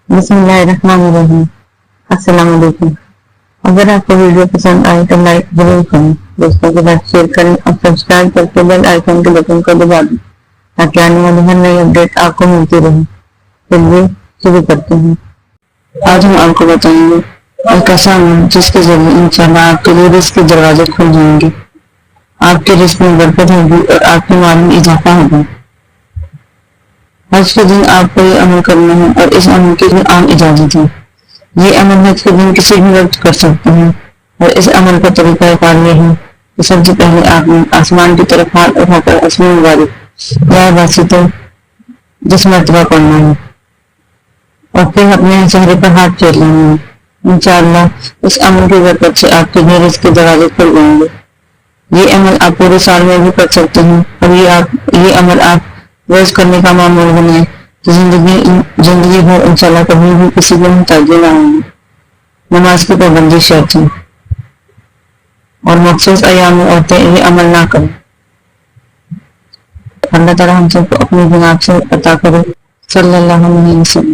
بسم اللہ الرحمن الرحیم۔ السلام علیکم۔ اگر آپ کو ویڈیو پسند آئے تو لائک ضرور کریں، دوستوں کے ساتھ شیئر کریں اور سبسکرائب کر کے بیل آئیکن کے بٹن کو دبا دیں تاکہ آنے والی ہر نئی اپڈیٹ آپ کو ملتی رہے۔ چلیے شروع کرتے ہیں۔ آج ہم آپ کو بتائیں گے ایک ایسا عمل جس کے ذریعے انشاءاللہ آپ کے لیے رزق کے دروازے کھل جائیں گے، آپ کے رزق میں برکت ہوگی اور آپ کے مال میں اضافہ ہوگا۔ حج کے دن آپ کو یہ عمل کرنا ہے اور اس عمل کی عام اجازت ہے۔ یہ عمل حج کے دن کسی بھی وقت کر سکتے ہیں اور اس عمل کا طریقہ کار یہ ہے کہ سب سے پہلے آپ نے آسمان کی طرف ہاتھ اٹھا کر اسم مبارک یا واسطہ جس مرتبہ پڑھنا ہے اور پھر اپنے چہرے پر ہاتھ پھیر لینا ہے۔ انشاءاللہ اس عمل کی برکت سے آپ کے لیے رزق کے دروازے کھل جائیں گے۔ یہ عمل آپ پورے سال میں بھی کر سکتے ہیں اور یہ عمل آپ روز کرنے کا معمول بنائے تو زندگی ہو انشاءاللہ کبھی بھی کسی کو محتاجی نہ ہوں گی۔ نماز کی پابندی شرط ہے اور مخصوص ایام میں عورتیں یہ عمل نہ کریں۔ اللہ تعالیٰ ہم سب کو اپنی جناب سے عطا کرے۔ صلی اللہ علیہ وسلم۔